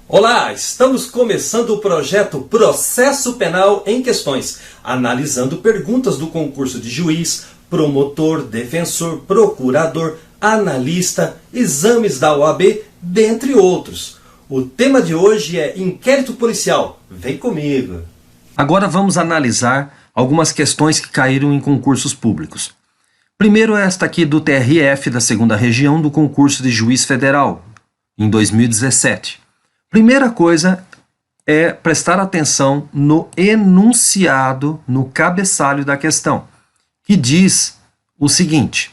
Olá, estamos começando o projeto Processo Penal em Questões, analisando perguntas do concurso de juiz, promotor, defensor, procurador, analista, exames da OAB, dentre outros. O tema de hoje é inquérito policial. Vem comigo! Agora vamos analisar algumas questões que caíram em concursos públicos. Primeiro esta aqui do TRF da 2ª Região do concurso de juiz federal, em 2017. Primeira coisa é prestar atenção no enunciado, no cabeçalho da questão, que diz o seguinte,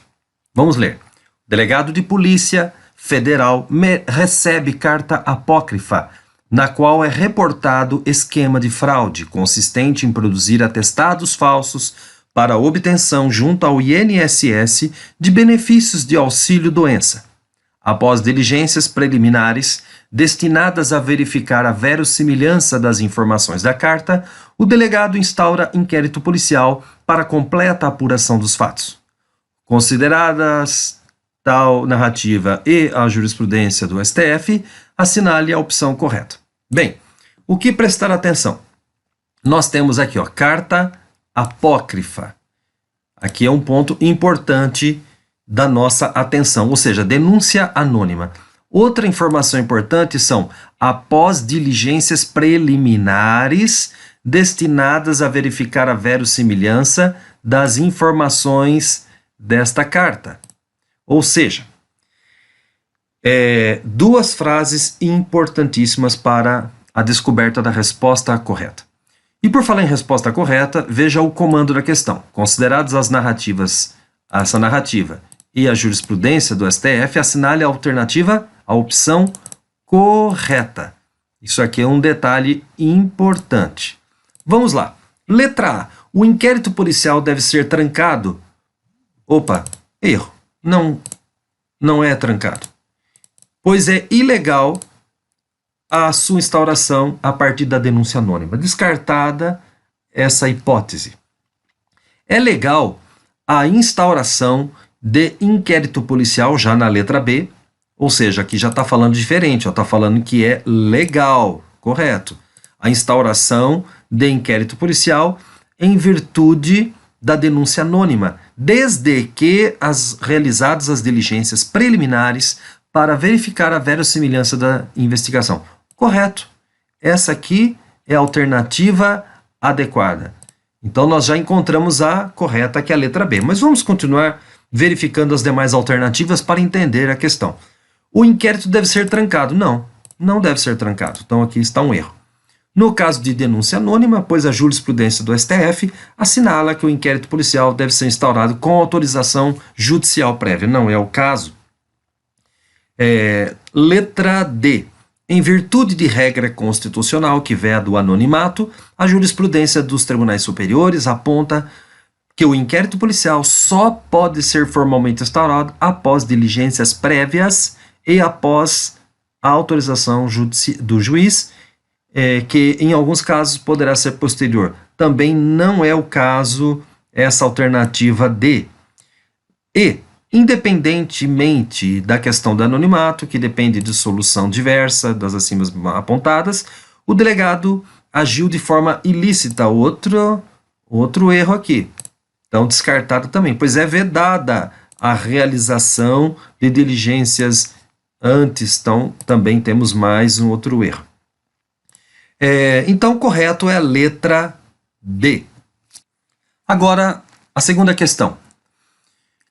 vamos ler. O delegado de polícia federal recebe carta apócrifa, na qual é reportado esquema de fraude consistente em produzir atestados falsos para obtenção junto ao INSS de benefícios de auxílio-doença. Após diligências preliminares destinadas a verificar a verossimilhança das informações da carta, o delegado instaura inquérito policial para completa apuração dos fatos. Consideradas tal narrativa e a jurisprudência do STF, assinale a opção correta. Bem, o que prestar atenção? Nós temos aqui, carta apócrifa. Aqui é um ponto importante da nossa atenção, ou seja, denúncia anônima. Outra informação importante são após diligências preliminares destinadas a verificar a verossimilhança das informações desta carta. Ou seja, duas frases importantíssimas para a descoberta da resposta correta. E por falar em resposta correta, veja o comando da questão. Consideradas essa narrativa e a jurisprudência do STF, assinale a alternativa, a opção correta. Isso aqui é um detalhe importante. Vamos lá. Letra A. O inquérito policial deve ser trancado. Opa, erro. Não é trancado. Pois é ilegal a sua instauração a partir da denúncia anônima. Descartada essa hipótese. É legal a instauração de inquérito policial já na letra B, ou seja, aqui já está falando diferente, está falando que é legal, correto. A instauração de inquérito policial em virtude da denúncia anônima, desde que realizadas as diligências preliminares para verificar a verossimilhança da investigação. Correto. Essa aqui é a alternativa adequada. Então, nós já encontramos a correta, que é a letra B. Mas vamos continuar verificando as demais alternativas para entender a questão. O inquérito deve ser trancado. Não deve ser trancado. Então, aqui está um erro. No caso de denúncia anônima, pois a jurisprudência do STF assinala que o inquérito policial deve ser instaurado com autorização judicial prévia. Não é o caso. Letra D. Em virtude de regra constitucional que veda o anonimato, a jurisprudência dos tribunais superiores aponta que o inquérito policial só pode ser formalmente instaurado após diligências prévias e após a autorização do juiz, que em alguns casos poderá ser posterior. Também não é o caso essa alternativa D. E, independentemente da questão do anonimato, que depende de solução diversa das acima apontadas, o delegado agiu de forma ilícita. Outro erro aqui. Então, descartado também, pois é vedada a realização de diligências antes. Então, também temos mais um outro erro. Então, o correto é a letra D. Agora, a segunda questão.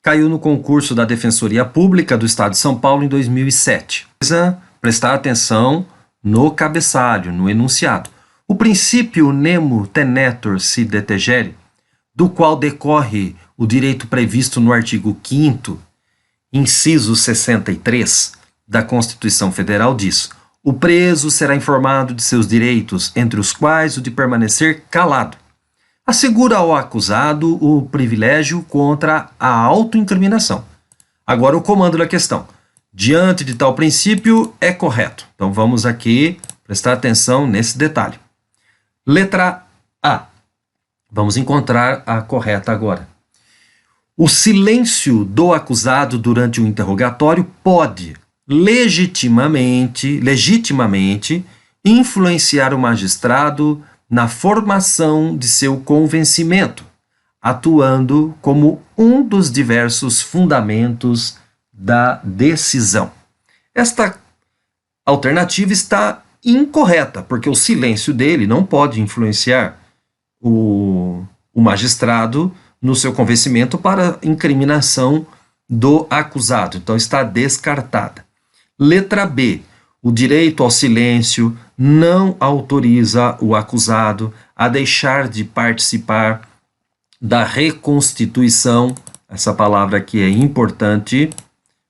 Caiu no concurso da Defensoria Pública do Estado de São Paulo em 2007. Precisa prestar atenção no cabeçalho, no enunciado. O princípio nemo tenetur si detegere, do qual decorre o direito previsto no artigo 5º, inciso 63 da Constituição Federal, diz: o preso será informado de seus direitos, entre os quais o de permanecer calado. Assegura ao acusado o privilégio contra a autoincriminação. Agora o comando da questão. Diante de tal princípio, é correto. Então vamos aqui prestar atenção nesse detalhe. Letra A. Vamos encontrar a correta agora. O silêncio do acusado durante o interrogatório pode legitimamente influenciar o magistrado na formação de seu convencimento, atuando como um dos diversos fundamentos da decisão. Esta alternativa está incorreta, porque o silêncio dele não pode influenciar o magistrado no seu convencimento para incriminação do acusado. Então está descartada. Letra B. O direito ao silêncio não autoriza o acusado a deixar de participar da reconstituição, essa palavra aqui é importante,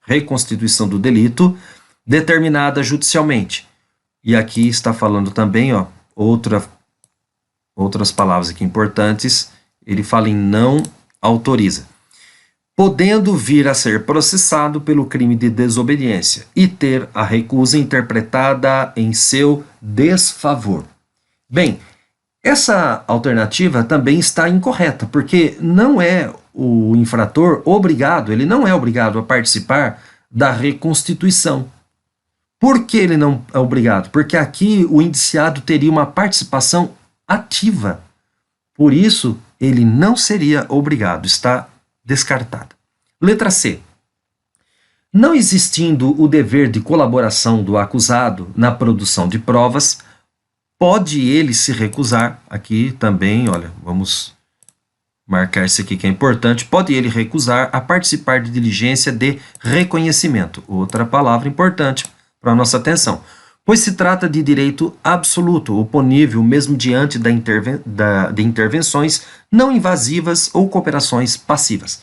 reconstituição do delito, determinada judicialmente. E aqui está falando também, outras palavras aqui importantes, ele fala em não autoriza. Podendo vir a ser processado pelo crime de desobediência e ter a recusa interpretada em seu desfavor. Bem, essa alternativa também está incorreta, porque não é o infrator obrigado, ele não é obrigado a participar da reconstituição. Por que ele não é obrigado? Porque aqui o indiciado teria uma participação ativa. Por isso, ele não seria obrigado, está descartada. Letra C. Não existindo o dever de colaboração do acusado na produção de provas, pode ele se recusar, aqui também, vamos marcar isso aqui que é importante, pode ele recusar a participar de diligência de reconhecimento, outra palavra importante para a nossa atenção, pois se trata de direito absoluto, oponível mesmo diante de intervenções não invasivas ou cooperações passivas.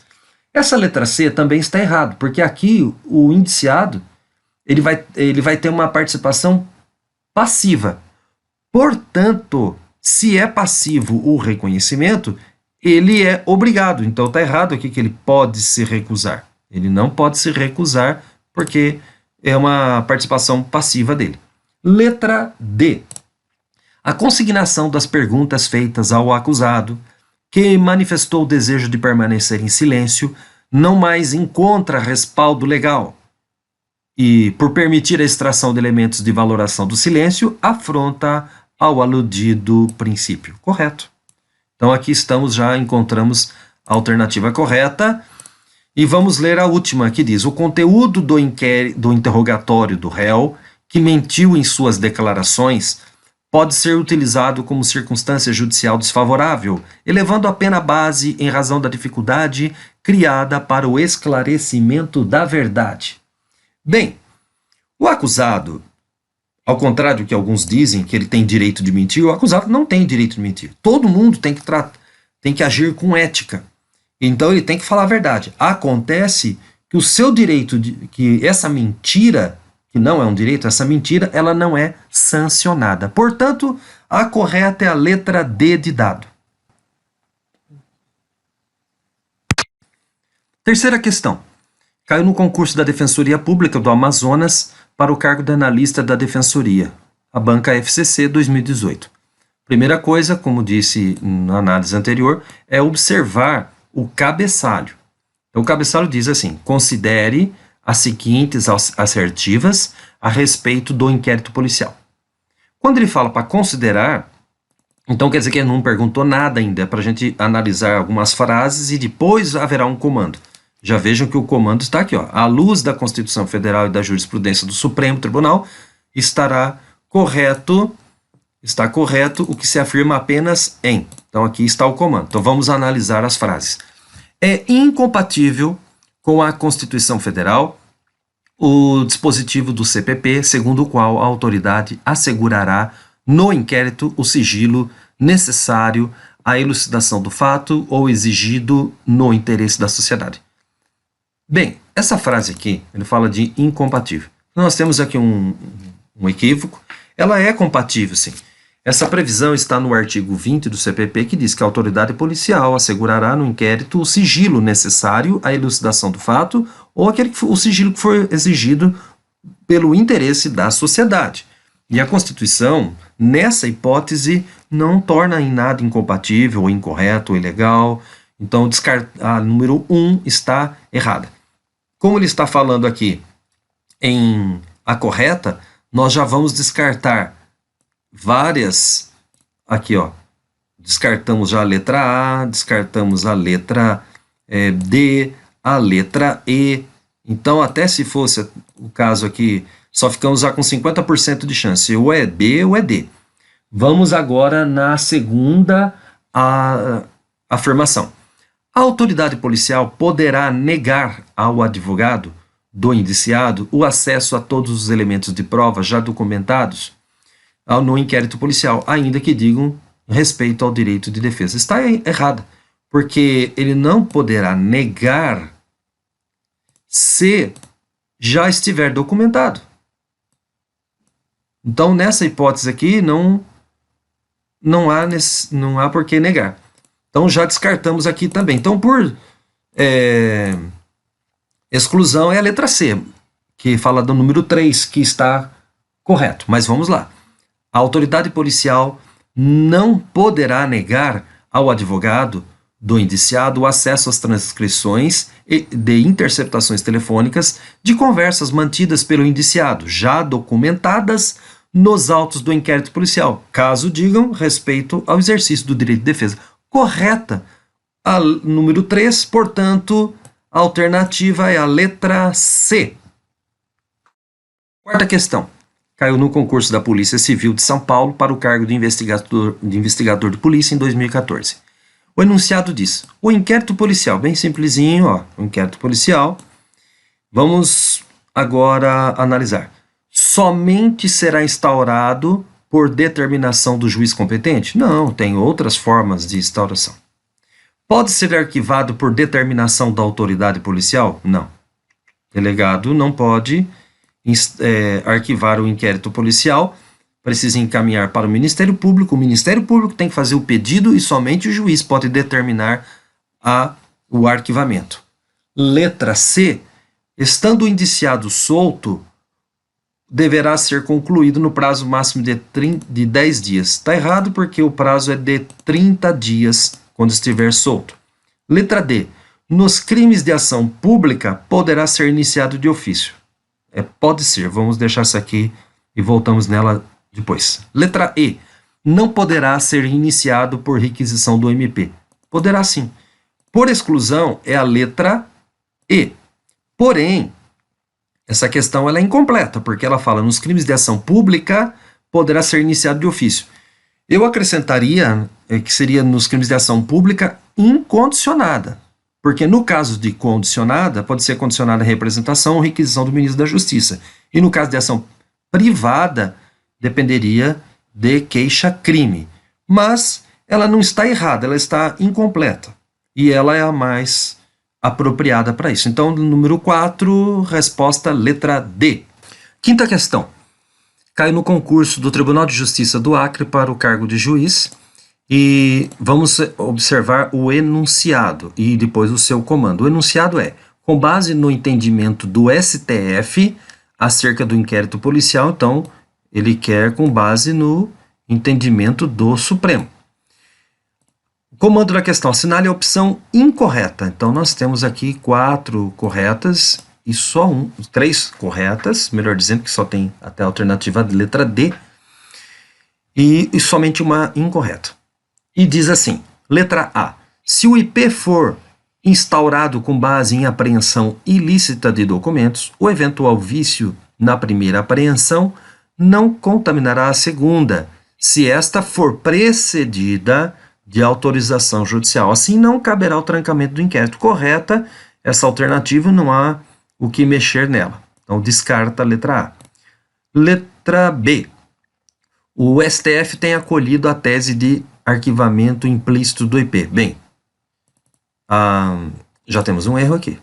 Essa letra C também está errado, porque aqui o indiciado ele vai ter uma participação passiva. Portanto, se é passivo o reconhecimento, ele é obrigado. Então está errado aqui que ele pode se recusar. Ele não pode se recusar porque é uma participação passiva dele. Letra D. A consignação das perguntas feitas ao acusado, que manifestou o desejo de permanecer em silêncio, não mais encontra respaldo legal e, por permitir a extração de elementos de valoração do silêncio, afronta ao aludido princípio. Correto. Então aqui encontramos a alternativa correta e vamos ler a última que diz: o conteúdo do interrogatório do réu que mentiu em suas declarações pode ser utilizado como circunstância judicial desfavorável, elevando a pena base em razão da dificuldade criada para o esclarecimento da verdade. Bem, o acusado, ao contrário do que alguns dizem, que ele tem direito de mentir, o acusado não tem direito de mentir. Todo mundo tem que agir com ética. Então ele tem que falar a verdade. Acontece que o seu direito, que essa mentira, que não é um direito, essa mentira, ela não é sancionada. Portanto, a correta é a letra D de dado. Terceira questão. Caiu no concurso da Defensoria Pública do Amazonas para o cargo de analista da Defensoria, a banca FCC 2018. Primeira coisa, como disse na análise anterior, é observar o cabeçalho. Então, o cabeçalho diz assim: considere as seguintes assertivas a respeito do inquérito policial. Quando ele fala para considerar, então quer dizer que ele não perguntou nada ainda, é para a gente analisar algumas frases e depois haverá um comando. Já vejam que o comando está aqui, à luz da Constituição Federal e da jurisprudência do Supremo Tribunal, está correto o que se afirma apenas em. Então aqui está o comando. Então vamos analisar as frases. É incompatível com a Constituição Federal o dispositivo do CPP, segundo o qual a autoridade assegurará no inquérito o sigilo necessário à elucidação do fato ou exigido no interesse da sociedade. Bem, essa frase aqui, ele fala de incompatível. Nós temos aqui um equívoco. Ela é compatível, sim. Essa previsão está no artigo 20 do CPP, que diz que a autoridade policial assegurará no inquérito o sigilo necessário à elucidação do fato ou o sigilo que for exigido pelo interesse da sociedade. E a Constituição, nessa hipótese, não torna em nada incompatível, ou incorreto, ou ilegal. Então, a número 1 está errada. Como ele está falando aqui em a correta, nós já vamos descartar várias, aqui ó, descartamos já a letra A, descartamos a letra D, a letra E. Então, até se fosse o caso aqui, só ficamos já com 50% de chance, ou é B ou é D. Vamos agora na segunda afirmação. A autoridade policial poderá negar ao advogado do indiciado o acesso a todos os elementos de prova já documentados no inquérito policial, ainda que digam respeito ao direito de defesa. Está errada, porque ele não poderá negar se já estiver documentado. Então, nessa hipótese aqui, não há por que negar. Então, já descartamos aqui também. Então, por exclusão, é a letra C, que fala do número 3, que está correto. Mas vamos lá. A autoridade policial não poderá negar ao advogado do indiciado o acesso às transcrições de interceptações telefônicas de conversas mantidas pelo indiciado, já documentadas nos autos do inquérito policial, caso digam respeito ao exercício do direito de defesa. Correta a número 3, portanto, a alternativa é a letra C. Quarta questão. Caiu no concurso da Polícia Civil de São Paulo para o cargo de investigador de polícia em 2014. O enunciado diz: o inquérito policial, bem simplesinho, ó, o inquérito policial, vamos agora analisar. Somente será instaurado por determinação do juiz competente? Não, tem outras formas de instauração. Pode ser arquivado por determinação da autoridade policial? Não. O delegado não pode arquivar o inquérito policial, precisa encaminhar para o Ministério Público tem que fazer o pedido e somente o juiz pode determinar o arquivamento. Letra C, estando o indiciado solto, deverá ser concluído no prazo máximo de 10 dias. Está errado porque o prazo é de 30 dias quando estiver solto. Letra D, nos crimes de ação pública poderá ser iniciado de ofício. Pode ser, vamos deixar isso aqui e voltamos nela depois. Letra E, não poderá ser iniciado por requisição do MP. Poderá sim. Por exclusão é a letra E. Porém, essa questão ela é incompleta, porque ela fala nos crimes de ação pública poderá ser iniciado de ofício. Eu acrescentaria que seria nos crimes de ação pública incondicionada, porque no caso de condicionada, pode ser condicionada a representação ou requisição do ministro da Justiça. E no caso de ação privada, dependeria de queixa-crime. Mas ela não está errada, ela está incompleta. E ela é a mais apropriada para isso. Então, número 4, resposta letra D. Quinta questão. Caiu no concurso do Tribunal de Justiça do Acre para o cargo de juiz e vamos observar o enunciado e depois o seu comando. O enunciado é: com base no entendimento do STF acerca do inquérito policial, então ele quer com base no entendimento do Supremo. Comando da questão, assinale a opção incorreta. Então, nós temos aqui 4 corretas e só 3 corretas, melhor dizendo que só tem até a alternativa de letra D, e somente uma incorreta. E diz assim, letra A, se o IP for instaurado com base em apreensão ilícita de documentos, o eventual vício na primeira apreensão não contaminará a segunda, se esta for precedida de autorização judicial. Assim, não caberá o trancamento do inquérito. Correta essa alternativa, não há o que mexer nela. Então, descarta a letra A. Letra B. O STF tem acolhido a tese de arquivamento implícito do IP. Bem, já temos um erro aqui.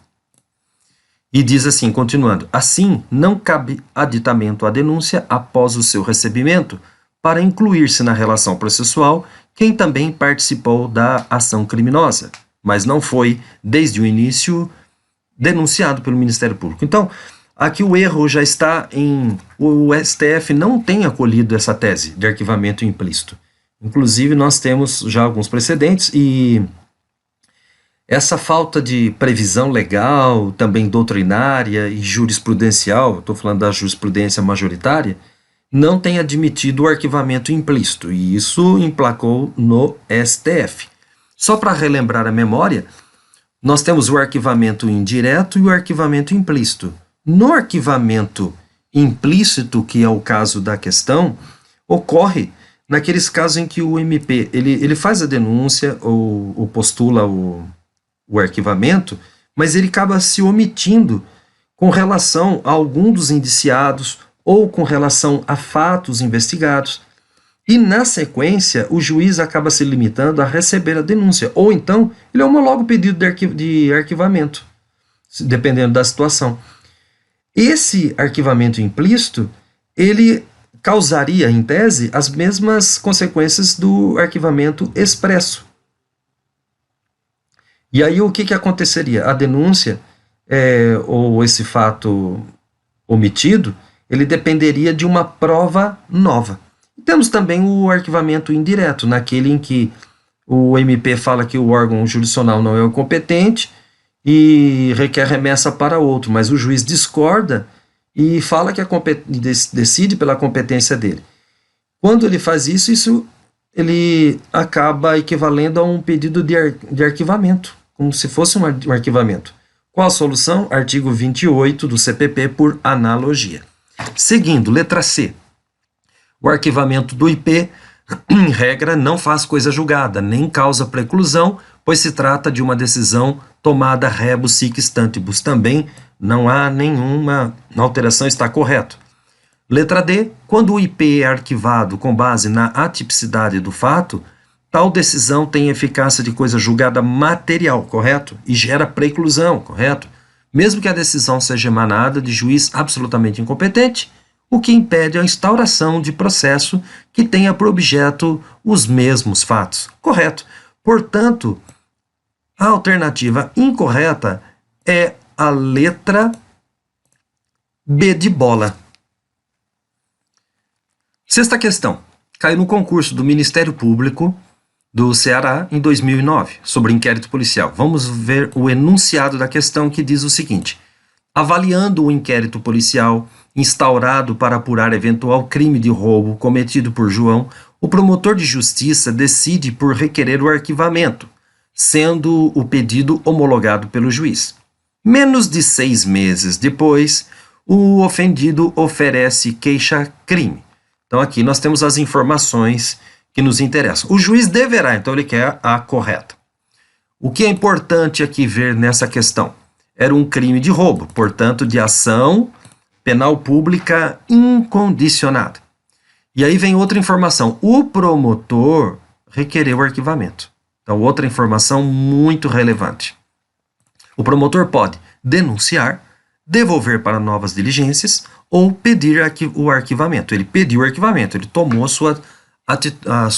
E diz assim, continuando, assim, não cabe aditamento à denúncia após o seu recebimento para incluir-se na relação processual quem também participou da ação criminosa, mas não foi, desde o início, denunciado pelo Ministério Público. Então, aqui o erro já está em... O STF não tem acolhido essa tese de arquivamento implícito. Inclusive, nós temos já alguns precedentes e essa falta de previsão legal, também doutrinária e jurisprudencial, estou falando da jurisprudência majoritária, não tem admitido o arquivamento implícito, e isso emplacou no STF. Só para relembrar a memória, nós temos o arquivamento indireto e o arquivamento implícito. No arquivamento implícito, que é o caso da questão, ocorre naqueles casos em que o MP ele faz a denúncia ou postula o arquivamento, mas ele acaba se omitindo com relação a algum dos indiciados ou com relação a fatos investigados. E, na sequência, o juiz acaba se limitando a receber a denúncia, ou então ele homologa o pedido de arquivamento, dependendo da situação. Esse arquivamento implícito, ele causaria, em tese, as mesmas consequências do arquivamento expresso. E aí o que aconteceria? A denúncia, ou esse fato omitido, ele dependeria de uma prova nova. Temos também o arquivamento indireto, naquele em que o MP fala que o órgão jurisdicional não é o competente e requer remessa para outro, mas o juiz discorda e fala que decide pela competência dele. Quando ele faz isso ele acaba equivalendo a um pedido de arquivamento, como se fosse um arquivamento. Qual a solução? Artigo 28 do CPP por analogia. Seguindo, letra C. O arquivamento do IP, em regra, não faz coisa julgada, nem causa preclusão, pois se trata de uma decisão tomada rebus sic stantibus. Também não há nenhuma alteração, está correto. Letra D. Quando o IP é arquivado com base na atipicidade do fato, tal decisão tem eficácia de coisa julgada material, correto? E gera preclusão, correto? Mesmo que a decisão seja emanada de juiz absolutamente incompetente, o que impede a instauração de processo que tenha por objeto os mesmos fatos. Correto. Portanto, a alternativa incorreta é a letra B de bola. Sexta questão. Caiu no concurso do Ministério Público do Ceará em 2009, sobre inquérito policial. Vamos ver o enunciado da questão, que diz o seguinte: avaliando o inquérito policial instaurado para apurar eventual crime de roubo cometido por João, o promotor de justiça decide por requerer o arquivamento, sendo o pedido homologado pelo juiz. Menos de 6 meses depois, o ofendido oferece queixa-crime. Então aqui nós temos as informações que nos interessam. O juiz deverá, então ele quer a correta. O que é importante aqui ver nessa questão? Era um crime de roubo, portanto, de ação penal pública incondicionada. E aí vem outra informação. O promotor requereu arquivamento. Então, outra informação muito relevante. O promotor pode denunciar, devolver para novas diligências ou pedir o arquivamento. Ele pediu o arquivamento, ele tomou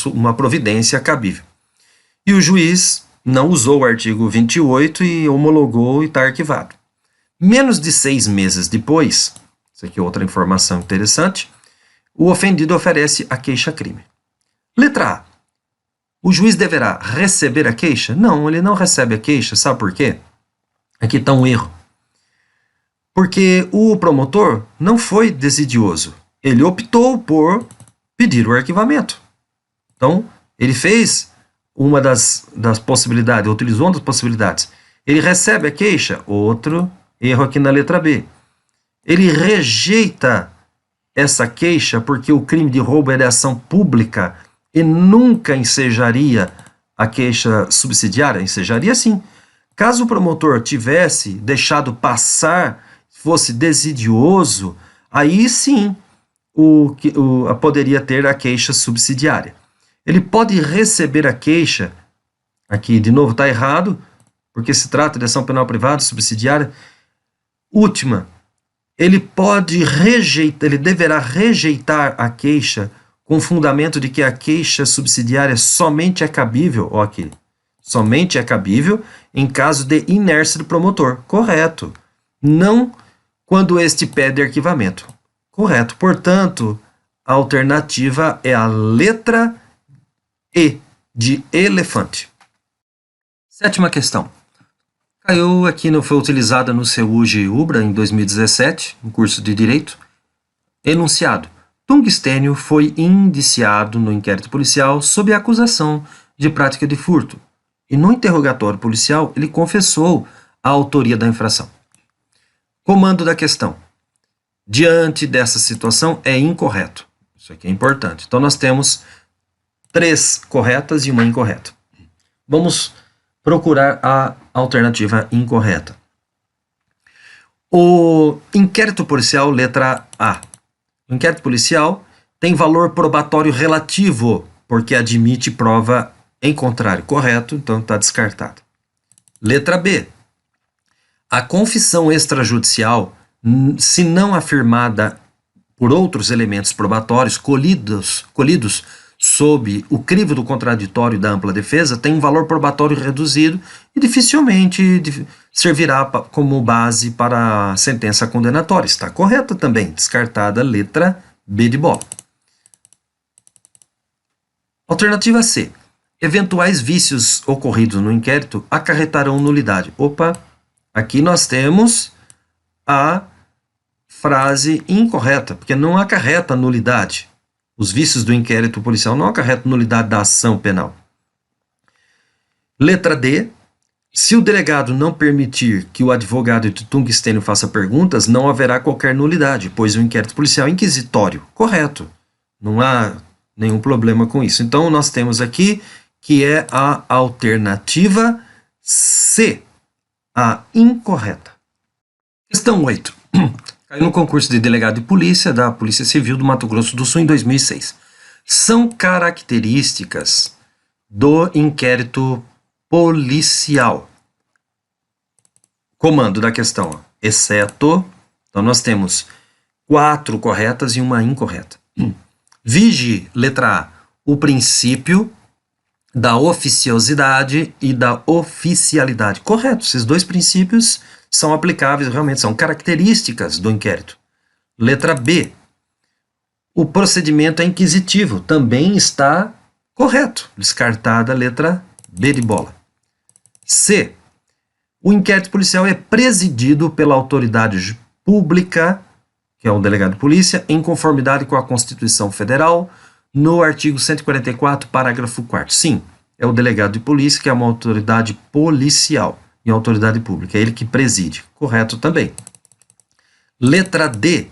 uma providência cabível. E o juiz não usou o artigo 28 e homologou e está arquivado. Menos de 6 meses depois, isso aqui é outra informação interessante, o ofendido oferece a queixa-crime. Letra A. O juiz deverá receber a queixa? Não, ele não recebe a queixa. Sabe por quê? Aqui está um erro. Porque o promotor não foi desidioso. Ele optou por pedir o arquivamento. Então, ele fez uma das possibilidades, utilizou uma das possibilidades. Ele recebe a queixa? Outro erro aqui na letra B. Ele rejeita essa queixa porque o crime de roubo é de ação pública e nunca ensejaria a queixa subsidiária? Ensejaria sim. Caso o promotor tivesse deixado passar, fosse desidioso, aí sim poderia ter a queixa subsidiária. Ele pode receber a queixa, aqui de novo está errado, porque se trata de ação penal privada subsidiária. Última, ele deverá rejeitar a queixa com fundamento de que a queixa subsidiária somente é cabível, ó aqui, somente é cabível em caso de inércia do promotor. Correto. Não quando este pede arquivamento. Correto. Portanto, a alternativa é a letra E, de elefante. Sétima questão. Caiu aqui, foi utilizada no CEUG-UBRA em 2017, no curso de Direito. Enunciado. Tungstênio foi indiciado no inquérito policial sob a acusação de prática de furto. E no interrogatório policial, ele confessou a autoria da infração. Comando da questão. Diante dessa situação, é incorreto. Isso aqui é importante. Então, nós temos 3 corretas e uma incorreta. Vamos procurar a alternativa incorreta. O inquérito policial, letra A. O inquérito policial tem valor probatório relativo, porque admite prova em contrário. Correto, então está descartado. Letra B. A confissão extrajudicial, se não afirmada por outros elementos probatórios colhidos sob o crivo do contraditório da ampla defesa, tem um valor probatório reduzido e dificilmente servirá como base para a sentença condenatória. Está correta também, descartada letra B de bola. Alternativa C. Eventuais vícios ocorridos no inquérito acarretarão nulidade. Opa, aqui nós temos a frase incorreta, porque não acarreta nulidade. Os vícios do inquérito policial não acarretam nulidade da ação penal. Letra D. Se o delegado não permitir que o advogado de Tungstênio faça perguntas, não haverá qualquer nulidade, pois o inquérito policial é inquisitório. Correto. Não há nenhum problema com isso. Então, nós temos aqui que é a alternativa C, a incorreta. Questão 8. Caiu no concurso de delegado de polícia da Polícia Civil do Mato Grosso do Sul em 2006. São características do inquérito policial. Comando da questão, exceto. Então, nós temos 4 corretas e uma incorreta. Vige, letra A, o princípio da oficiosidade e da oficialidade. Correto, esses 2 princípios são aplicáveis, realmente são características do inquérito. Letra B, o procedimento é inquisitivo, também está correto, descartada a letra B de bola. C, o inquérito policial é presidido pela autoridade pública, que é o delegado de polícia, em conformidade com a Constituição Federal, no artigo 144, parágrafo 4º. Sim, é o delegado de polícia, que é uma autoridade policial e autoridade pública, é ele que preside. Correto também. Letra D.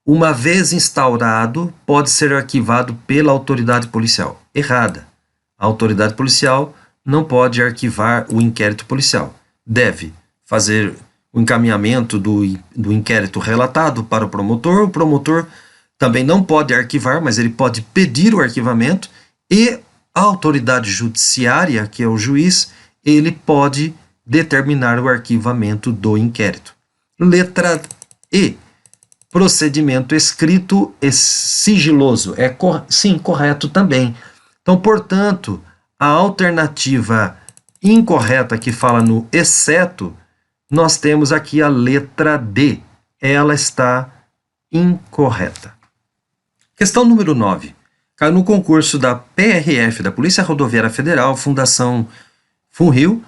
Uma vez instaurado, pode ser arquivado pela autoridade policial. Errada. A autoridade policial não pode arquivar o inquérito policial. Deve fazer o encaminhamento do inquérito relatado para o promotor também não pode arquivar, mas ele pode pedir o arquivamento, e a autoridade judiciária, que é o juiz, ele pode determinar o arquivamento do inquérito. Letra E. Procedimento escrito e sigiloso. Sim, correto também. Então, portanto, a alternativa incorreta que fala no exceto, nós temos aqui a letra D. Ela está incorreta. Questão número 9. Caiu no concurso da PRF, da Polícia Rodoviária Federal, Fundação Funrio,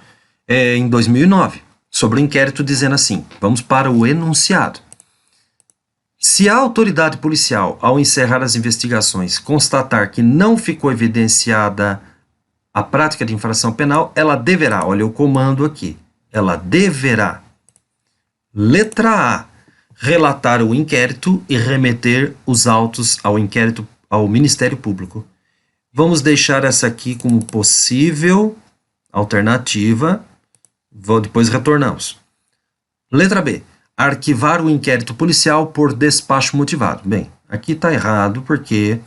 em 2009, sobre o inquérito dizendo assim, vamos para o enunciado. Se a autoridade policial, ao encerrar as investigações, constatar que não ficou evidenciada a prática de infração penal, ela deverá, olha o comando aqui, ela deverá, letra A, relatar o inquérito e remeter os autos ao Ministério Público. Vamos deixar essa aqui como possível alternativa, depois retornamos. Letra B. Arquivar o inquérito policial por despacho motivado. Bem, aqui está errado porque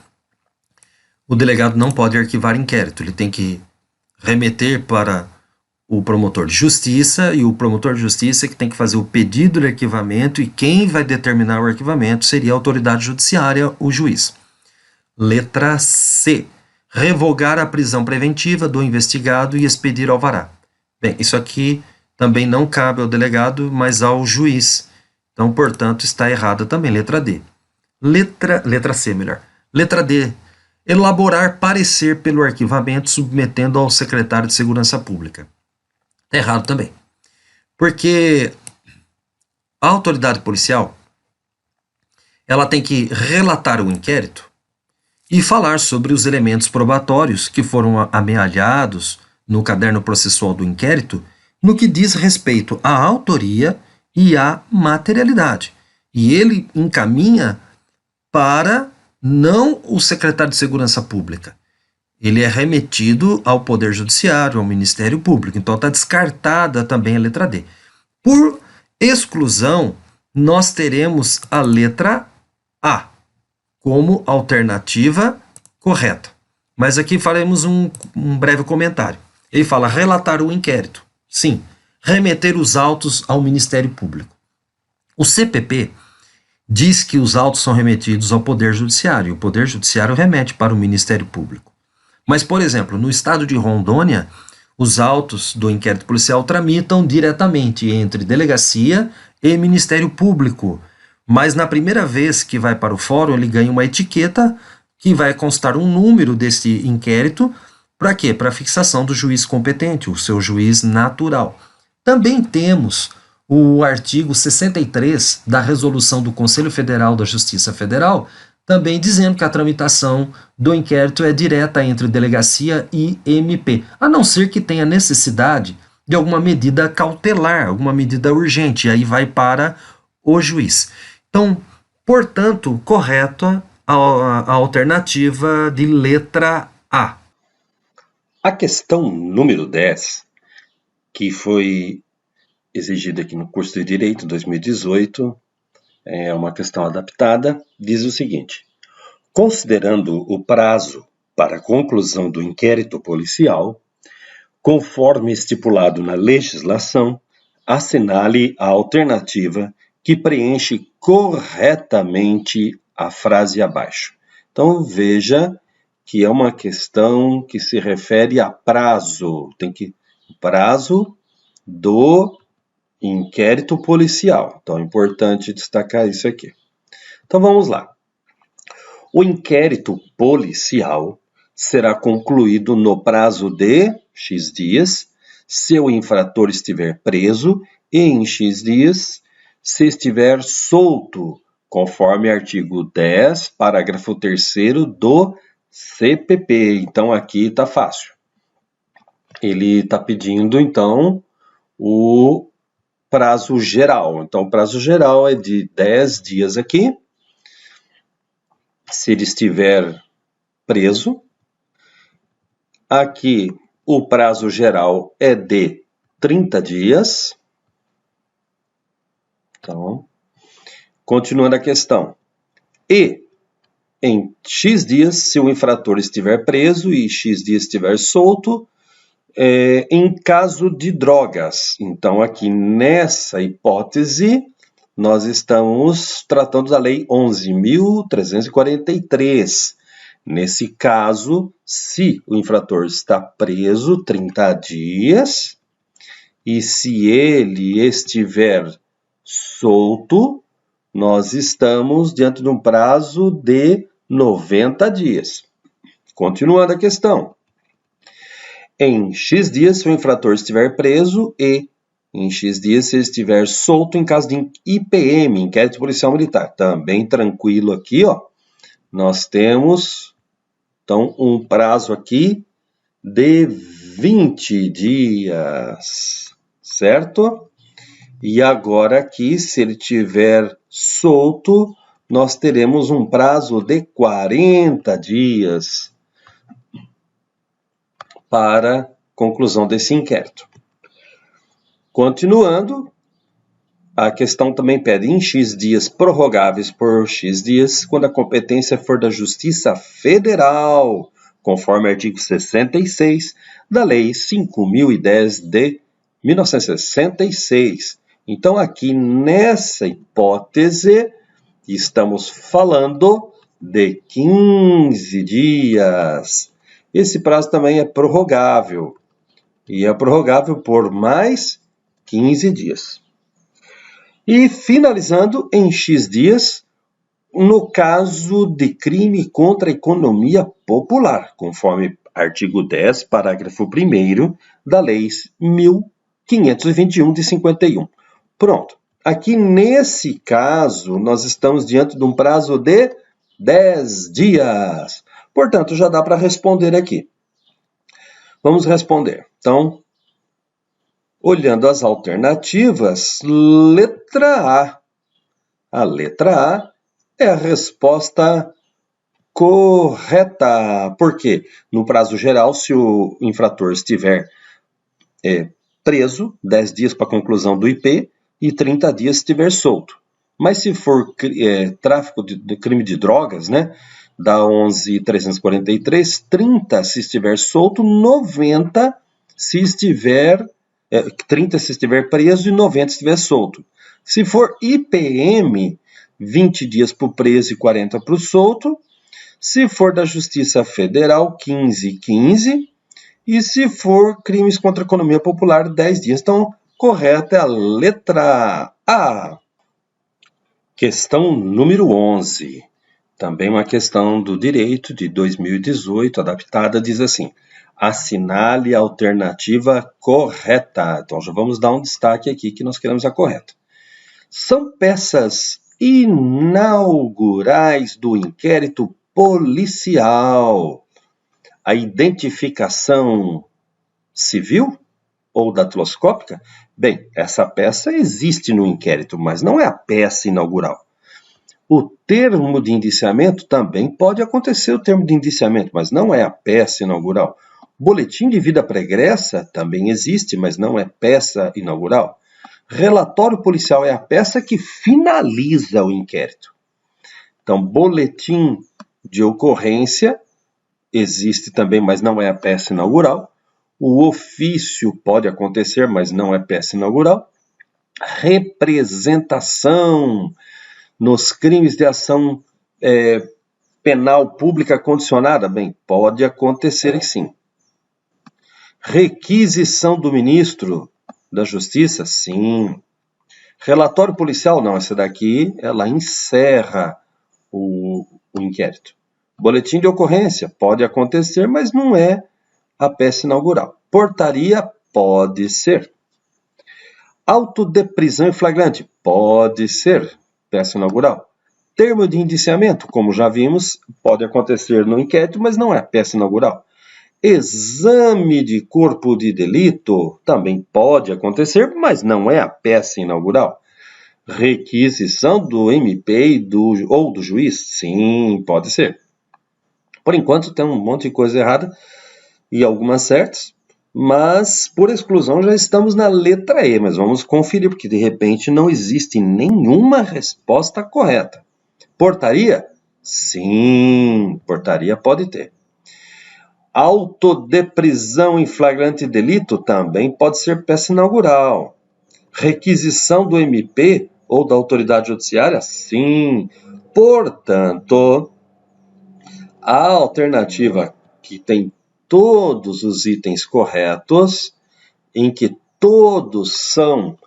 o delegado não pode arquivar inquérito, ele tem que remeter para o promotor de justiça, e o promotor de justiça que tem que fazer o pedido de arquivamento, e quem vai determinar o arquivamento seria a autoridade judiciária, o juiz. Letra C. Revogar a prisão preventiva do investigado e expedir alvará. Bem, isso aqui também não cabe ao delegado, mas ao juiz. Então, portanto, está errada também. Letra D. Letra C, melhor. Letra D. Elaborar parecer pelo arquivamento submetendo ao secretário de Segurança Pública. Está errado também. Porque a autoridade policial, ela tem que relatar o inquérito e falar sobre os elementos probatórios que foram amealhados no caderno processual do inquérito no que diz respeito à autoria e à materialidade. E ele encaminha para não o secretário de Segurança Pública. Ele é remetido ao Poder Judiciário, ao Ministério Público. Então está descartada também a letra D. Por exclusão, nós teremos a letra A como alternativa correta. Mas aqui faremos um breve comentário. Ele fala relatar o inquérito. Sim, remeter os autos ao Ministério Público. O CPP diz que os autos são remetidos ao Poder Judiciário. O Poder Judiciário remete para o Ministério Público. Mas, por exemplo, no estado de Rondônia, os autos do inquérito policial tramitam diretamente entre delegacia e Ministério Público. Mas na primeira vez que vai para o fórum, ele ganha uma etiqueta que vai constar um número desse inquérito. Para quê? Para a fixação do juiz competente, o seu juiz natural. Também temos o artigo 63 da resolução do Conselho Federal da Justiça Federal, também dizendo que a tramitação do inquérito é direta entre delegacia e MP, a não ser que tenha necessidade de alguma medida cautelar, alguma medida urgente, e aí vai para o juiz. Então, portanto, correta a alternativa de letra A. A questão número 10, que foi exigida aqui no curso de Direito 2018, é uma questão adaptada, diz o seguinte: considerando o prazo para a conclusão do inquérito policial, conforme estipulado na legislação, assinale a alternativa que preenche corretamente a frase abaixo. Então, veja que é uma questão que se refere a prazo. Tem que o prazo do inquérito policial. Então, é importante destacar isso aqui. Então, vamos lá. O inquérito policial será concluído no prazo de X dias, se o infrator estiver preso, e em X dias, se estiver solto, conforme artigo 10, parágrafo 3º do CPP. Então, aqui está fácil. Ele está pedindo, então, o prazo geral. Então, o prazo geral é de 10 dias aqui. Se ele estiver preso. Aqui, o prazo geral é de 30 dias. Então, continuando a questão. E em X dias, se o infrator estiver preso e X dias estiver solto, em caso de drogas. Então, aqui nessa hipótese, nós estamos tratando da Lei 11.343. Nesse caso, se o infrator está preso 30 dias e se ele estiver solto, nós estamos diante de um prazo de 90 dias. Continuando a questão. Em X dias, se o infrator estiver preso e em X dias, se ele estiver solto em caso de IPM, Inquérito Policial Militar. Também tranquilo aqui, ó. Nós temos, então, um prazo aqui de 20 dias, certo? E agora aqui, se ele estiver solto, nós teremos um prazo de 40 dias para conclusão desse inquérito. Continuando, a questão também pede em X dias prorrogáveis por X dias, quando a competência for da Justiça Federal, conforme artigo 66 da Lei 5.010 de 1966. Então, aqui nessa hipótese, estamos falando de 15 dias. Esse prazo também é prorrogável. E é prorrogável por mais 15 dias. E finalizando em X dias, no caso de crime contra a economia popular, conforme artigo 10, parágrafo 1º da Lei 1.521 de 51. Pronto. Aqui, nesse caso, nós estamos diante de um prazo de 10 dias. Portanto, já dá para responder aqui. Vamos responder. Então, olhando as alternativas, letra A. A letra A é a resposta correta. Por quê? No prazo geral, se o infrator estiver preso, 10 dias para a conclusão do IP e 30 dias se estiver solto. Mas se for tráfico de crime de drogas, né, dá 11.343, 30 se estiver solto, 90 se estiver 30 se estiver preso e 90 se estiver solto. Se for IPM, 20 dias para o preso e 40 para o solto. Se for da Justiça Federal, 15. E se for crimes contra a economia popular, 10 dias. Então, correta é a letra A. Questão número 11. Também uma questão do direito de 2018, adaptada, diz assim: assinale a alternativa correta. Então, já vamos dar um destaque aqui que nós queremos a correta. São peças inaugurais do inquérito policial a identificação civil ou datiloscópica? Bem, essa peça existe no inquérito, mas não é a peça inaugural. O termo de indiciamento também pode acontecer o termo de indiciamento, mas não é a peça inaugural. Boletim de vida pregressa também existe, mas não é peça inaugural. Relatório policial é a peça que finaliza o inquérito. Então, boletim de ocorrência existe também, mas não é a peça inaugural. O ofício pode acontecer, mas não é peça inaugural. Representação nos crimes de ação penal pública condicionada, bem, pode acontecer sim. Requisição do ministro da Justiça, sim. Relatório policial, não, essa daqui, ela encerra o inquérito. Boletim de ocorrência, pode acontecer, mas não é a peça inaugural. Portaria, pode ser. Auto de prisão em flagrante, pode ser peça inaugural. Termo de indiciamento, como já vimos, pode acontecer no inquérito, mas não é peça inaugural. Exame de corpo de delito, também pode acontecer, mas não é a peça inaugural. Requisição do MP ou do juiz, sim, pode ser. Por enquanto tem um monte de coisa errada e algumas certas, mas por exclusão já estamos na letra E, mas vamos conferir, porque de repente não existe nenhuma resposta correta. Portaria? Sim, portaria pode ter. Auto de prisão em flagrante delito também pode ser peça inaugural. Requisição do MP ou da autoridade judiciária? Sim. Portanto, a alternativa que tem todos os itens corretos, em que todos são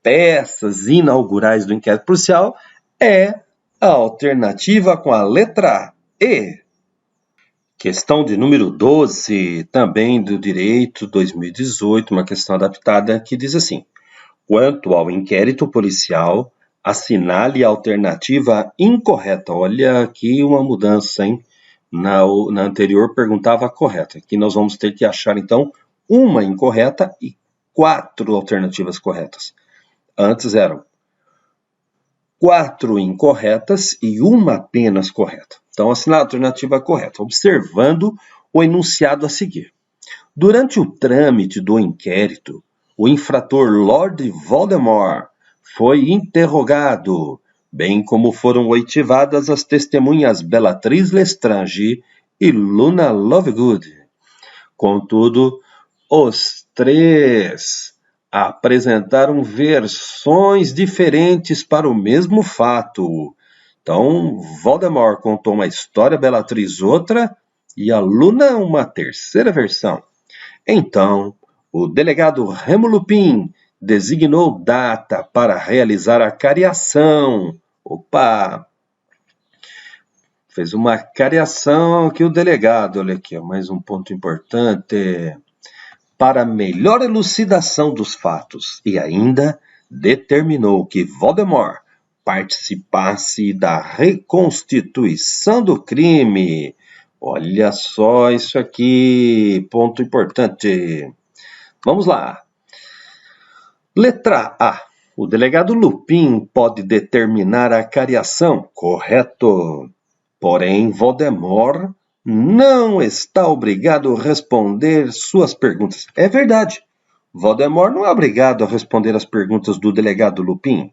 peças inaugurais do inquérito policial, é a alternativa com a letra E. Questão de número 12, também do Direito 2018, uma questão adaptada que diz assim: quanto ao inquérito policial, assinale a alternativa incorreta. Olha aqui uma mudança, hein? Na anterior perguntava a correta. Aqui nós vamos ter que achar, então, uma incorreta e 4 alternativas corretas. Antes eram 4 incorretas e uma apenas correta. Então, assinar a alternativa correta, observando o enunciado a seguir. Durante o trâmite do inquérito, o infrator Lord Voldemort foi interrogado, bem como foram oitivadas as testemunhas Bellatrix Lestrange e Luna Lovegood. Contudo, os 3 apresentaram versões diferentes para o mesmo fato. Então, Voldemort contou uma história, Bellatrix outra, e a Luna uma terceira versão. Então, o delegado Remo Lupin designou data para realizar a cariação. Opa! Fez uma cariação aqui o delegado. Olha aqui, mais um ponto importante. Para melhor elucidação dos fatos e ainda determinou que Voldemort participasse da reconstituição do crime. Olha só isso aqui, ponto importante. Vamos lá. Letra A. O delegado Lupin pode determinar a cariação. Correto. Porém, Voldemort não está obrigado a responder suas perguntas. É verdade. Voldemort não é obrigado a responder as perguntas do delegado Lupin,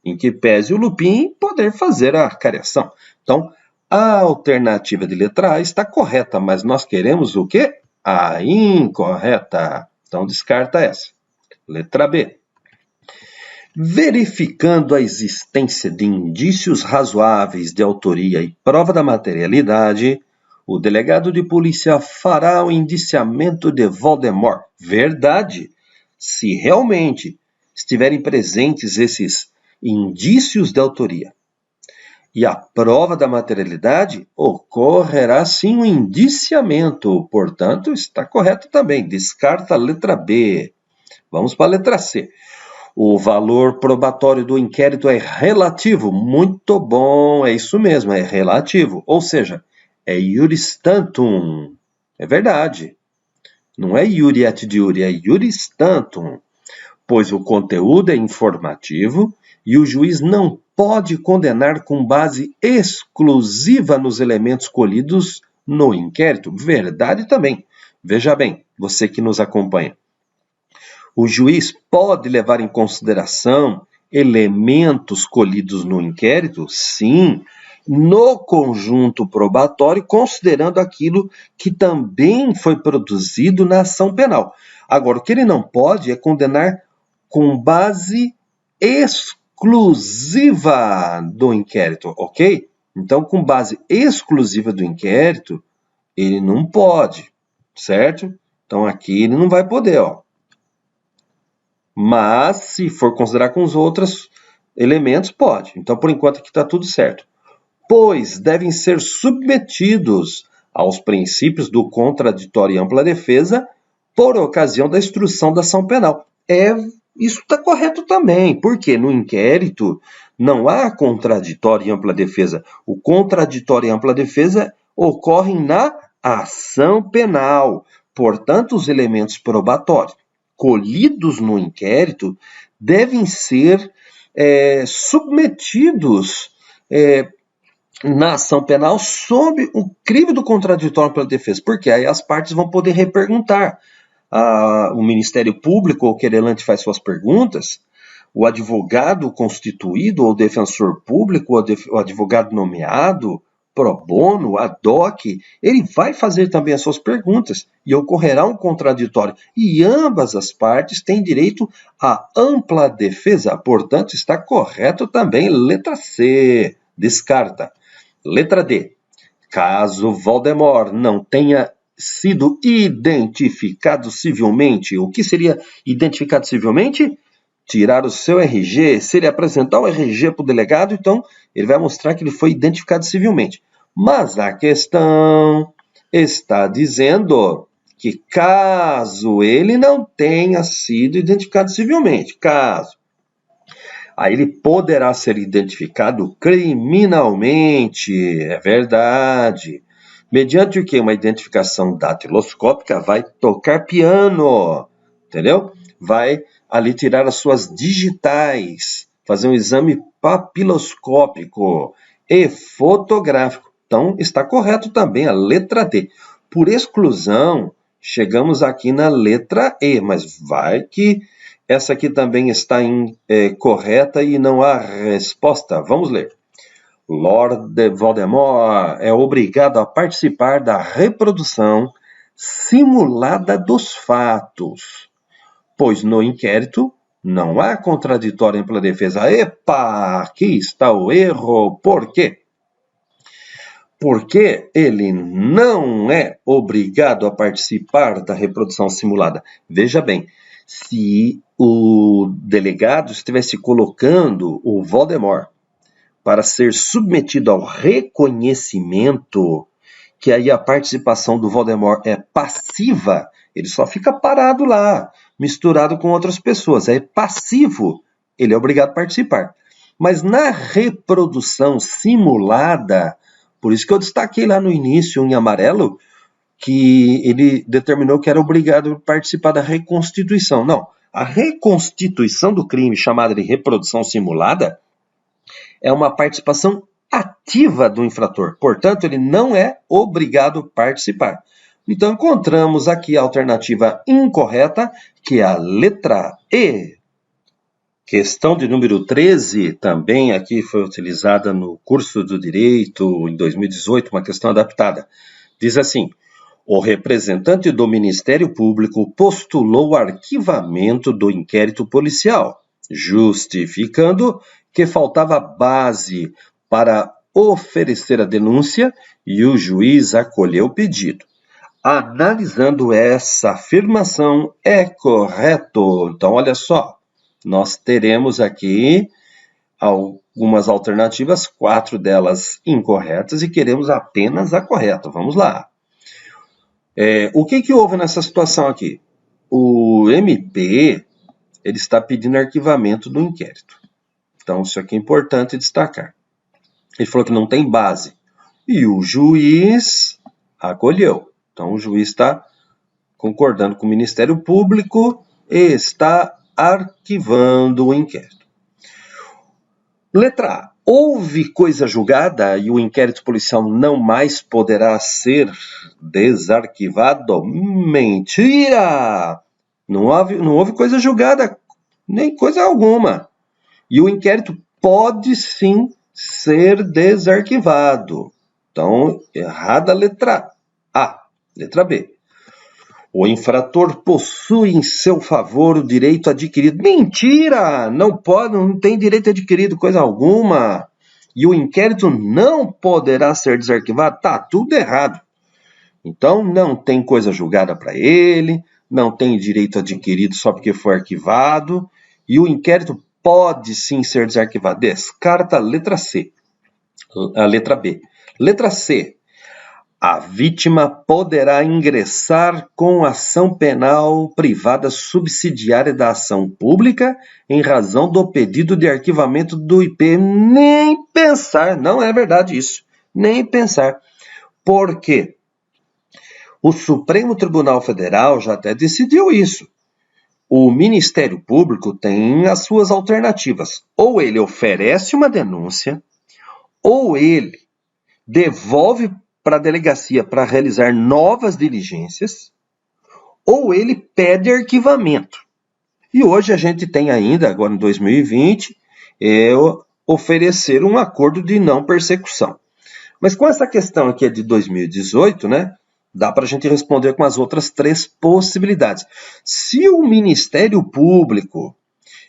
em que pese o Lupin poder fazer a cariação. Então, a alternativa de letra A está correta, mas nós queremos o quê? A incorreta. Então, descarta essa. Letra B. Verificando a existência de indícios razoáveis de autoria e prova da materialidade, o delegado de polícia fará o indiciamento de Voldemort. Verdade. Se realmente estiverem presentes esses indícios de autoria e a prova da materialidade, ocorrerá sim um indiciamento. Portanto, está correto também. Descarta a letra B. Vamos para a letra C. O valor probatório do inquérito é relativo. Muito bom, é isso mesmo, é relativo. Ou seja, é iuris tantum. É verdade. Não é iuri et diuri, é iuris tantum. Pois o conteúdo é informativo e o juiz não pode condenar com base exclusiva nos elementos colhidos no inquérito. Verdade também. Veja bem, você que nos acompanha. O juiz pode levar em consideração elementos colhidos no inquérito? Sim, no conjunto probatório, considerando aquilo que também foi produzido na ação penal. Agora, o que ele não pode é condenar com base exclusiva do inquérito, ok? Então, com base exclusiva do inquérito, ele não pode, certo? Então, aqui ele não vai poder, ó. Mas, se for considerar com os outros elementos, pode. Então, por enquanto, aqui está tudo certo. Pois devem ser submetidos aos princípios do contraditório e ampla defesa por ocasião da instrução da ação penal. Isso está correto também, porque no inquérito não há contraditório e ampla defesa. O contraditório e ampla defesa ocorrem na ação penal. Portanto, os elementos probatórios colhidos no inquérito devem ser submetidos na ação penal sob o crivo do contraditório pela defesa, porque aí as partes vão poder reperguntar. O Ministério Público ou o querelante faz suas perguntas, o advogado constituído ou defensor público, o advogado nomeado, pro bono, ad hoc, ele vai fazer também as suas perguntas e ocorrerá um contraditório. E ambas as partes têm direito à ampla defesa. Portanto, está correto também. Letra C, descarta. Letra D. Caso Voldemort não tenha sido identificado civilmente, o que seria identificado civilmente? Tirar o seu RG. Se ele apresentar o RG para o delegado, então ele vai mostrar que ele foi identificado civilmente. Mas a questão está dizendo que caso ele não tenha sido identificado civilmente, aí ele poderá ser identificado criminalmente, é verdade. Mediante o que? Uma identificação datiloscópica vai tocar piano, entendeu? Vai ali tirar as suas digitais, fazer um exame papiloscópico e fotográfico. Então, está correto também a letra D. Por exclusão, chegamos aqui na letra E, mas vai que essa aqui também está correta e não há resposta. Vamos ler. Lord Voldemort é obrigado a participar da reprodução simulada dos fatos, pois no inquérito não há contraditório pela defesa. Epa, aqui está o erro. Por quê? Porque ele não é obrigado a participar da reprodução simulada. Veja bem, se o delegado estivesse colocando o Voldemort para ser submetido ao reconhecimento, que aí a participação do Voldemort é passiva, ele só fica parado lá, misturado com outras pessoas, é passivo. ele é obrigado a participar. Mas na reprodução simulada, por isso que eu destaquei lá no início, em amarelo, que ele determinou que era obrigado a participar da reconstituição. Não, a reconstituição do crime, chamada de reprodução simulada, é uma participação ativa do infrator. Portanto, ele não é obrigado a participar. Então, encontramos aqui a alternativa incorreta, que é a letra E. Questão de número 13, também aqui foi utilizada no curso do Direito em 2018, uma questão adaptada. Diz assim: o representante do Ministério Público postulou o arquivamento do inquérito policial, justificando que faltava base para oferecer a denúncia e o juiz acolheu o pedido. Analisando essa afirmação, é correto. Então, olha só, nós teremos aqui algumas alternativas, 4 delas incorretas, e queremos apenas a correta. Vamos lá. O que houve nessa situação aqui? O MP ele está pedindo arquivamento do inquérito. Então, isso aqui é importante destacar. Ele falou que não tem base. E o juiz acolheu. Então, o juiz está concordando com o Ministério Público e está arquivando o inquérito. Letra A. Houve coisa julgada e o inquérito policial não mais poderá ser desarquivado? Mentira! Não houve coisa julgada, nem coisa alguma. E o inquérito pode sim ser desarquivado. Então, errada a letra A. Letra B. O infrator possui em seu favor o direito adquirido. Mentira! Não pode, não tem direito adquirido coisa alguma. E o inquérito não poderá ser desarquivado. Tá tudo errado. Então, não tem coisa julgada para ele, não tem direito adquirido só porque foi arquivado, e o inquérito pode sim ser desarquivado. Descarta a letra C. A letra B. Letra C. A vítima poderá ingressar com ação penal privada subsidiária da ação pública em razão do pedido de arquivamento do IP. Nem pensar, não é verdade isso. Nem pensar. Por quê? O Supremo Tribunal Federal já até decidiu isso. O Ministério Público tem as suas alternativas. Ou ele oferece uma denúncia, ou ele devolve para a delegacia para realizar novas diligências, ou ele pede arquivamento. E hoje a gente tem ainda, agora em 2020, oferecer um acordo de não persecução. Mas com essa questão aqui de 2018, né, dá para a gente responder com as outras 3 possibilidades. Se o Ministério Público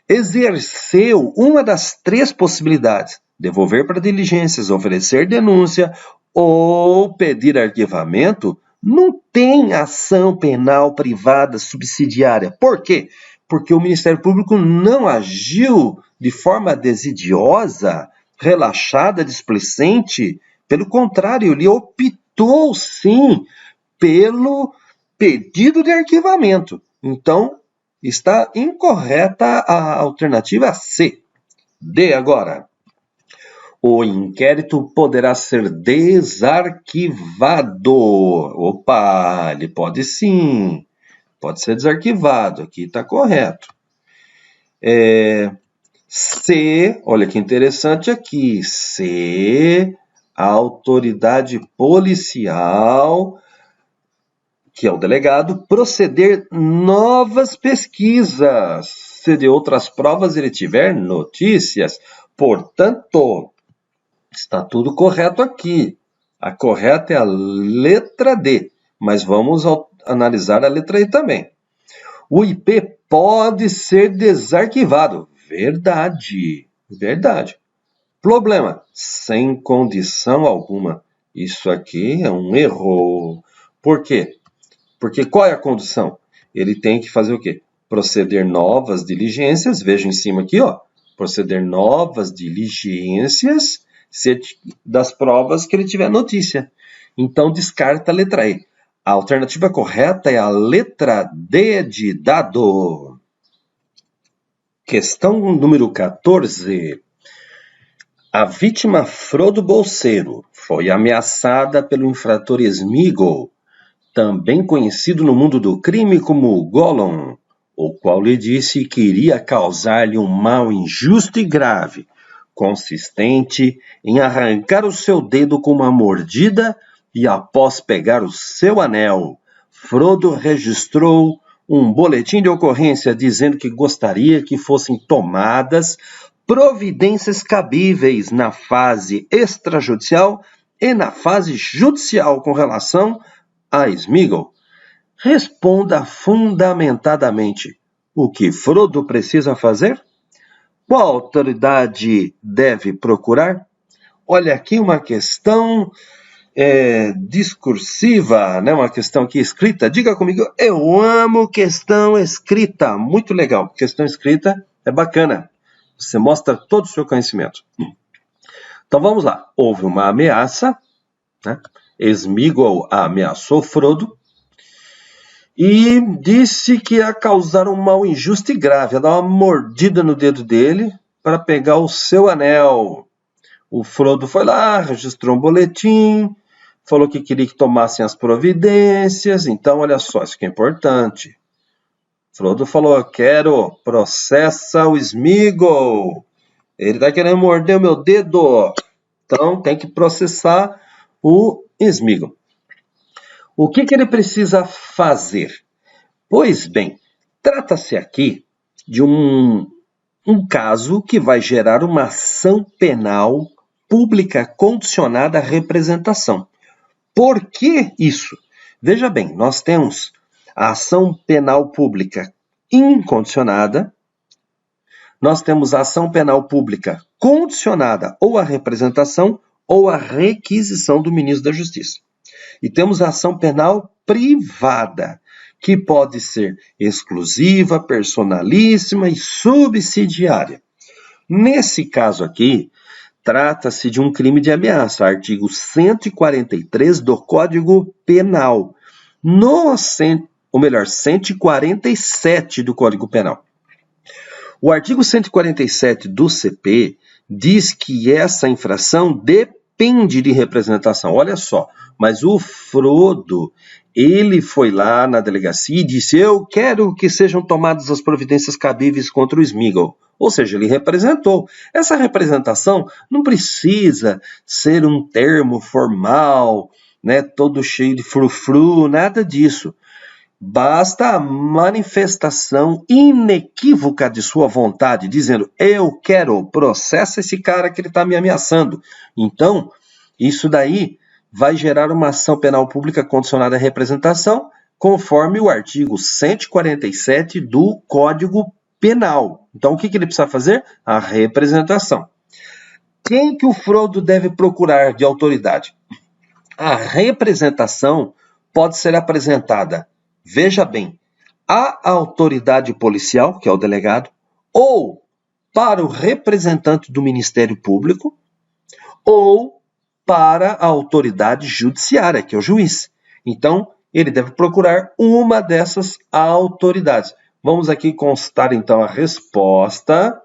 exerceu uma das 3 possibilidades, devolver para diligências, oferecer denúncia ou pedir arquivamento, não tem ação penal privada subsidiária. Por quê? Porque o Ministério Público não agiu de forma desidiosa, relaxada, displicente. Pelo contrário, ele optou sim pelo pedido de arquivamento. Então, está incorreta a alternativa C. D agora. O inquérito poderá ser desarquivado. Opa, ele pode sim. Pode ser desarquivado. Aqui está correto. C, olha que interessante aqui. C, a autoridade policial, que é o delegado, proceder novas pesquisas, se de outras provas ele tiver notícias. Portanto, está tudo correto aqui. A correta é a letra D, mas vamos analisar a letra E também. O IP pode ser desarquivado. Verdade, verdade. Problema, sem condição alguma. Isso aqui é um erro. Por quê? Porque qual é a condição? Ele tem que fazer o quê? Proceder novas diligências. Veja em cima aqui, ó. Proceder novas diligências das provas que ele tiver notícia. Então, descarta a letra E. A alternativa correta é a letra D de dado. Questão número 14. A vítima Frodo Bolseiro foi ameaçada pelo infrator Sméagol, também conhecido no mundo do crime como Gollum, o qual lhe disse que iria causar-lhe um mal injusto e grave, consistente em arrancar o seu dedo com uma mordida e, após pegar o seu anel, Frodo registrou um boletim de ocorrência dizendo que gostaria que fossem tomadas providências cabíveis na fase extrajudicial e na fase judicial com relação a Sméagol. Responda fundamentadamente o que Frodo precisa fazer? Qual autoridade deve procurar? Olha aqui uma questão discursiva, né? Uma questão aqui escrita. Diga comigo, eu amo questão escrita. Muito legal. Questão escrita é bacana. Você mostra todo o seu conhecimento. Então vamos lá. Houve uma ameaça, né? Sméagol ameaçou Frodo e disse que ia causar um mal injusto e grave, ia dar uma mordida no dedo dele para pegar o seu anel. O Frodo foi lá, registrou um boletim, falou que queria que tomassem as providências. Então, olha só, isso que é importante. Frodo falou, quero, processa o Sméagol. Ele está querendo morder o meu dedo. Então, tem que processar o Sméagol. O que ele precisa fazer? Pois bem, trata-se aqui de um caso que vai gerar uma ação penal pública condicionada à representação. Por que isso? Veja bem, nós temos a ação penal pública incondicionada, nós temos a ação penal pública condicionada ou à representação ou à requisição do ministro da Justiça. E temos a ação penal privada, que pode ser exclusiva, personalíssima e subsidiária. Nesse caso aqui, trata-se de um crime de ameaça, artigo 143 do Código Penal, 147 do Código Penal. O artigo 147 do CP diz que essa infração depende de representação. Olha só, mas o Frodo, ele foi lá na delegacia e disse, eu quero que sejam tomadas as providências cabíveis contra o Sméagol. Ou seja, ele representou. Essa representação não precisa ser um termo formal, né, todo cheio de frufru, nada disso. Basta a manifestação inequívoca de sua vontade, dizendo, eu quero, processa esse cara que ele está me ameaçando. Então, isso daí vai gerar uma ação penal pública condicionada à representação, conforme o artigo 147 do Código Penal. Então, o que ele precisa fazer? A representação. Quem que o Frodo deve procurar de autoridade? A representação pode ser apresentada, veja bem, à autoridade policial, que é o delegado, ou para o representante do Ministério Público, ou para a autoridade judiciária, que é o juiz. Então, ele deve procurar uma dessas autoridades. Vamos aqui constar, então, a resposta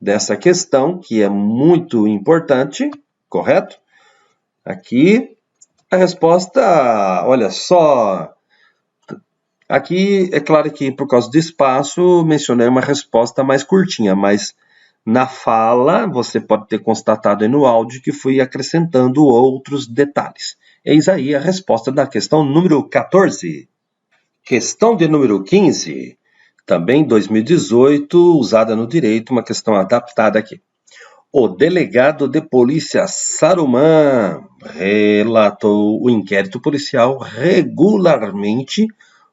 dessa questão, que é muito importante, correto? Aqui, a resposta, olha só. Aqui, é claro que por causa do espaço, mencionei uma resposta mais curtinha, mas na fala, você pode ter constatado aí no áudio que fui acrescentando outros detalhes. Eis aí a resposta da questão número 14. Questão de número 15, também 2018, usada no direito, uma questão adaptada aqui. O delegado de polícia Saruman relatou o inquérito policial regularmente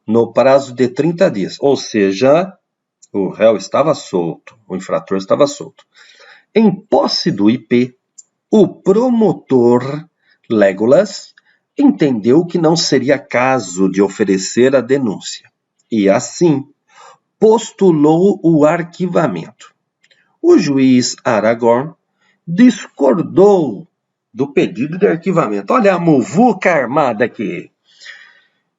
no prazo de 30 dias, ou seja, o réu estava solto, o infrator estava solto. Em posse do IP, o promotor Legolas entendeu que não seria caso de oferecer a denúncia e, assim, postulou o arquivamento. O juiz Aragorn discordou do pedido de arquivamento. Olha a muvuca armada aqui.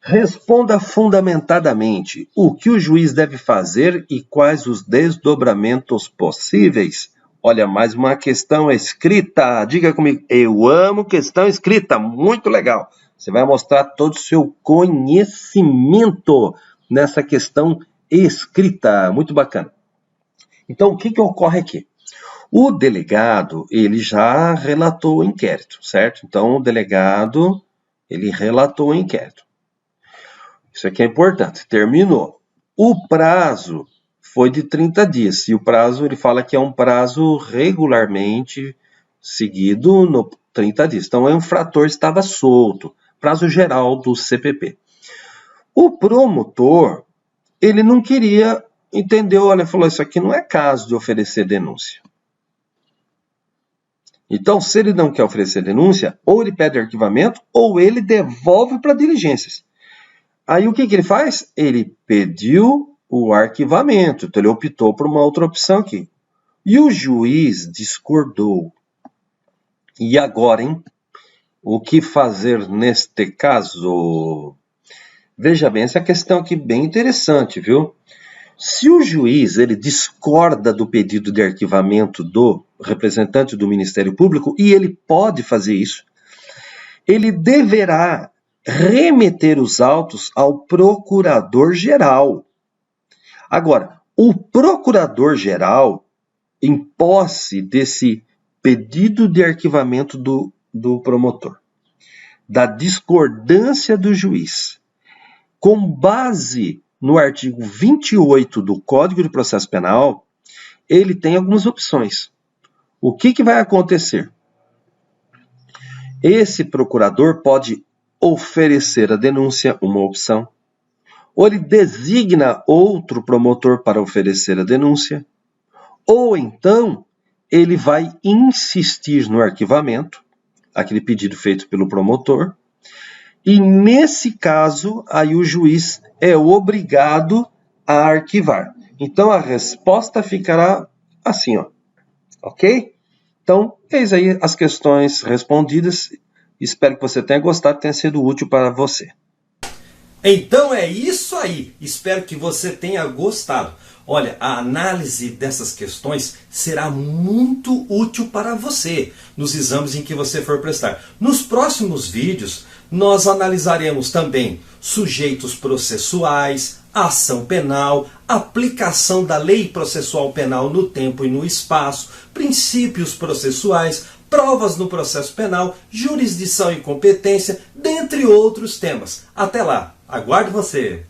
Responda fundamentadamente o que o juiz deve fazer e quais os desdobramentos possíveis. Olha, mais uma questão escrita. Diga comigo, eu amo questão escrita, muito legal. Você vai mostrar todo o seu conhecimento nessa questão escrita, muito bacana. Então, o que ocorre aqui? O delegado, ele já relatou o inquérito, certo? Então, o delegado, ele relatou o inquérito. Isso aqui é importante. Terminou. O prazo foi de 30 dias. E o prazo, ele fala que é um prazo regularmente seguido no 30 dias. Então, o infrator estava solto. Prazo geral do CPP. O promotor, ele não queria, entendeu? Olha, falou, isso aqui não é caso de oferecer denúncia. Então, se ele não quer oferecer denúncia, ou ele pede arquivamento, ou ele devolve para diligências. Aí, o que ele faz? Ele pediu o arquivamento, então ele optou por uma outra opção aqui. E o juiz discordou. E agora, hein? O que fazer neste caso? Veja bem, essa questão aqui é bem interessante, viu? Se o juiz ele discorda do pedido de arquivamento do representante do Ministério Público, e ele pode fazer isso, ele deverá remeter os autos ao procurador-geral. Agora, o procurador-geral, em posse desse pedido de arquivamento do promotor, da discordância do juiz, com base no artigo 28 do Código de Processo Penal, ele tem algumas opções. O que vai acontecer? Esse procurador pode oferecer a denúncia, uma opção, ou ele designa outro promotor para oferecer a denúncia, ou então ele vai insistir no arquivamento, aquele pedido feito pelo promotor, e nesse caso, aí o juiz é obrigado a arquivar. Então a resposta ficará assim, ó. Ok? Então, eis aí as questões respondidas. Espero que você tenha gostado, tenha sido útil para você. Então é isso aí. Espero que você tenha gostado. Olha, a análise dessas questões será muito útil para você nos exames em que você for prestar. Nos próximos vídeos, nós analisaremos também sujeitos processuais, ação penal, aplicação da lei processual penal no tempo e no espaço, princípios processuais, provas no processo penal, jurisdição e competência, dentre outros temas. Até lá, aguardo você!